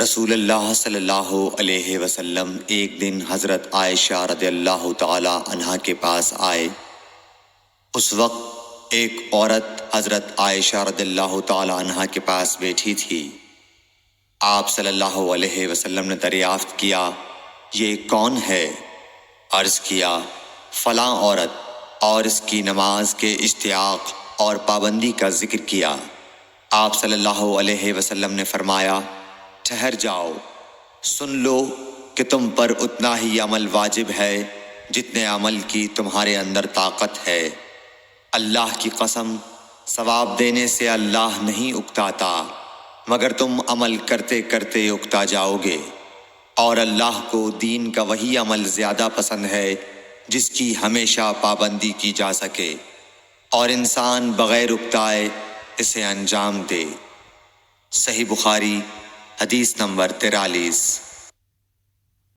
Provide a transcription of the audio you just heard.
رسول اللہ صلی اللہ علیہ وسلم ایک دن حضرت عائشہ رضی اللہ تعالی عنہا کے پاس آئے۔ اس وقت ایک عورت حضرت عائشہ رضی اللہ تعالی عنہا کے پاس بیٹھی تھی۔ آپ صلی اللہ علیہ وسلم نے دریافت کیا، یہ کون ہے؟ عرض کیا، فلاں عورت، اور اس کی نماز کے اشتیاق اور پابندی کا ذکر کیا۔ آپ صلی اللہ علیہ وسلم نے فرمایا، ٹھہر جاؤ، سن لو کہ تم پر اتنا ہی عمل واجب ہے جتنے عمل کی تمہارے اندر طاقت ہے۔ اللہ کی قسم، ثواب دینے سے اللہ نہیں اکتاتا، مگر تم عمل کرتے کرتے اکتا جاؤ گے، اور اللہ کو دین کا وہی عمل زیادہ پسند ہے جس کی ہمیشہ پابندی کی جا سکے، اور انسان بغیر اکتائے اسے انجام دے۔ صحیح بخاری، حدیث نمبر 43۔